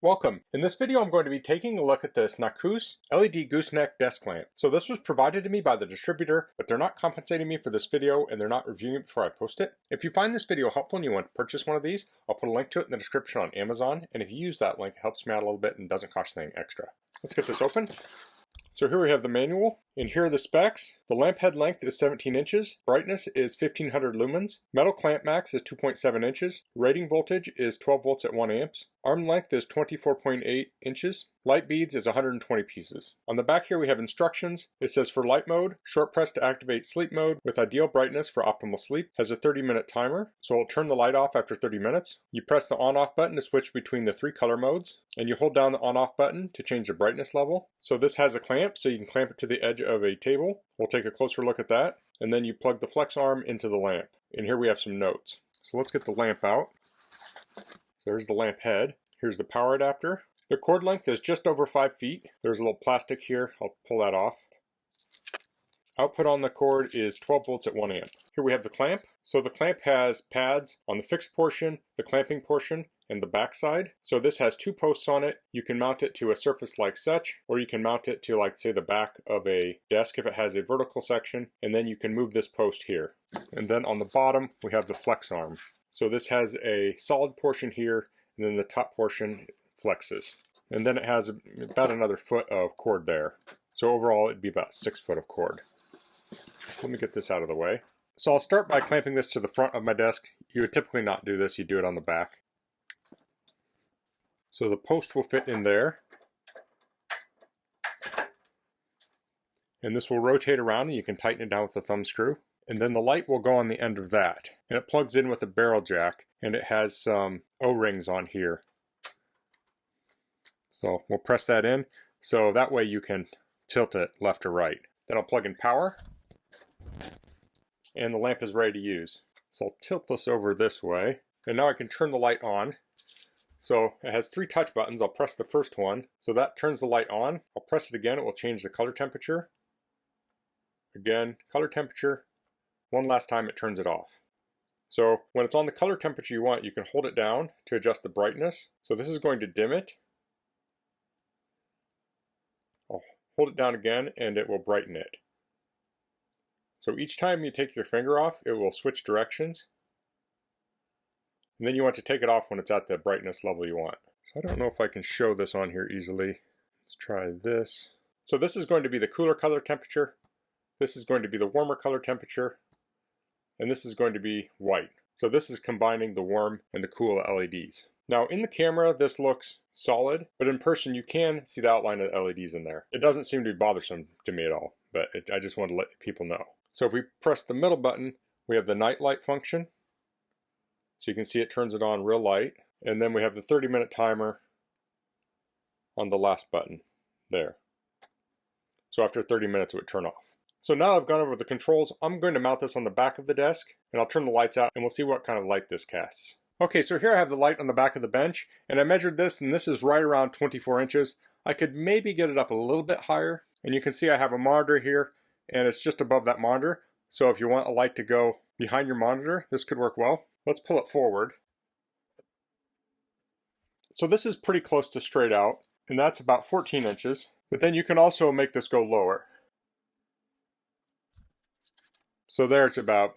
Welcome. In this video I'm going to be taking a look at this NAKOOS LED gooseneck desk lamp. So this was provided to me by the distributor, but they're not compensating me for this video and they're not reviewing it before I post it. If you find this video helpful and you want to purchase one of these, I'll put a link to it in the description on Amazon, and if you use that link it helps me out a little bit and doesn't cost anything extra. Let's get this open. So here we have the manual, and here are the specs. The lamp head length is 17 inches, brightness is 1500 lumens, metal clamp max is 2.7 inches, rating voltage is 12 volts at 1 amps, arm length is 24.8 inches, light beads is 120 pieces. On the back here we have instructions. It says for light mode, short press to activate sleep mode with ideal brightness for optimal sleep, has a 30-minute timer, so it'll turn the light off after 30 minutes. You press the on-off button to switch between the 3 color modes, and you hold down the on-off button to change the brightness level. So this has a clamp, so you can clamp it to the edge of a table. We'll take a closer look at that. And then you plug the flex arm into the lamp. And here we have some notes. So let's get the lamp out. So there's the lamp head. Here's the power adapter. The cord length is just over 5 feet. There's a little plastic here. I'll pull that off. Output on the cord is 12 volts at 1 amp. Here we have the clamp. So the clamp has pads on the fixed portion, the clamping portion, and the back side. So this has 2 posts on it. You can mount it to a surface like such, or you can mount it to, like, say, the back of a desk if it has a vertical section, and then you can move this post here. And then on the bottom we have the flex arm. So this has a solid portion here, and then the top portion flexes. And then it has about another foot of cord there. So overall it'd be about 6 foot of cord. Let me get this out of the way. So I'll start by clamping this to the front of my desk. You would typically not do this, you do it on the back. So the post will fit in there. And this will rotate around and you can tighten it down with the thumb screw. And then the light will go on the end of that. And it plugs in with a barrel jack, and it has some O-rings on here. So we'll press that in, so that way you can tilt it left or right. Then I'll plug in power, and the lamp is ready to use. So I'll tilt this over this way, and now I can turn the light on. So it has 3 touch buttons. I'll press the first one, so that turns the light on. I'll press it again, it will change the color temperature. Again, color temperature. One last time it turns it off. So when it's on the color temperature you want, you can hold it down to adjust the brightness. So this is going to dim it. I'll hold it down again and it will brighten it. So each time you take your finger off, it will switch directions. And then you want to take it off when it's at the brightness level you want. So I don't know if I can show this on here easily. Let's try this. So this is going to be the cooler color temperature. This is going to be the warmer color temperature. And this is going to be white. So this is combining the warm and the cool LEDs. Now in the camera this looks solid, but in person you can see the outline of the LEDs in there. It doesn't seem to be bothersome to me at all, but I just want to let people know. So if we press the middle button, we have the night light function. So you can see it turns it on real light. And then we have the 30-minute timer on the last button there. So after 30 minutes it would turn off. So now I've gone over the controls, I'm going to mount this on the back of the desk, and I'll turn the lights out and we'll see what kind of light this casts. Okay, so here I have the light on the back of the bench, and I measured this, and this is right around 24 inches. I could maybe get it up a little bit higher, and you can see I have a monitor here, and it's just above that monitor. So if you want a light to go behind your monitor, this could work well. Let's pull it forward. So this is pretty close to straight out, and that's about 14 inches, but then you can also make this go lower. So there it's about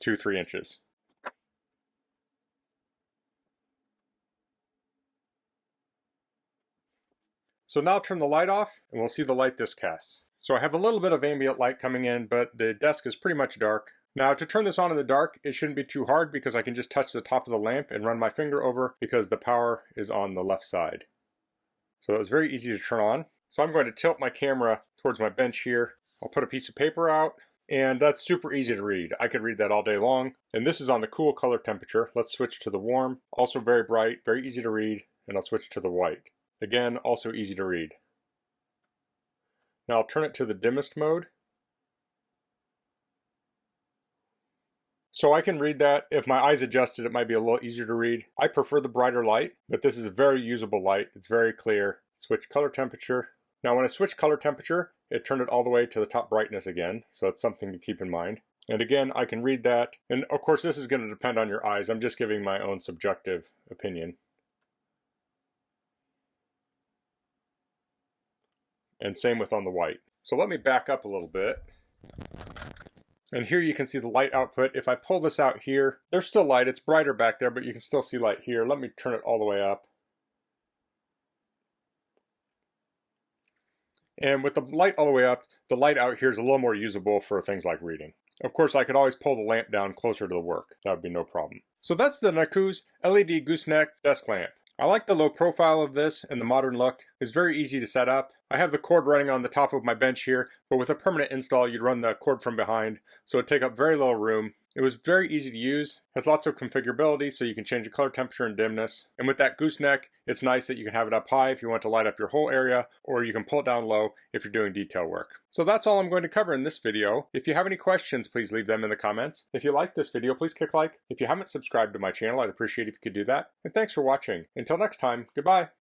2-3 inches. So now I'll turn the light off and we'll see the light this casts. So I have a little bit of ambient light coming in, but the desk is pretty much dark. Now to turn this on in the dark, it shouldn't be too hard because I can just touch the top of the lamp and run my finger over because the power is on the left side. So it was very easy to turn on. So I'm going to tilt my camera towards my bench here. I'll put a piece of paper out. And that's super easy to read. I could read that all day long. And this is on the cool color temperature. Let's switch to the warm. Also very bright, very easy to read. And I'll switch to the white. Again, also easy to read. Now I'll turn it to the dimmest mode. So I can read that. If my eyes adjusted, it might be a little easier to read. I prefer the brighter light, but this is a very usable light. It's very clear. Switch color temperature. Now when I switch color temperature, it turned it all the way to the top brightness again, so it's something to keep in mind. And again, I can read that. And of course, this is going to depend on your eyes. I'm just giving my own subjective opinion. and same with on the white. So let me back up a little bit. And here you can see the light output. If I pull this out here, there's still light. It's brighter back there, but you can still see light here. Let me turn it all the way up. And with the light all the way up, the light out here is a little more usable for things like reading. Of course, I could always pull the lamp down closer to the work. That would be no problem. So that's the NAKOOS LED gooseneck desk lamp. I like the low profile of this and the modern look. It's very easy to set up. I have the cord running on the top of my bench here, but with a permanent install, you'd run the cord from behind, so it'd take up very little room. It was very easy to use, has lots of configurability, so you can change the color temperature and dimness. And with that gooseneck, it's nice that you can have it up high if you want to light up your whole area, or you can pull it down low if you're doing detail work. So that's all I'm going to cover in this video. If you have any questions, please leave them in the comments. If you like this video, please click like. If you haven't subscribed to my channel, I'd appreciate if you could do that. And thanks for watching. Until next time, goodbye.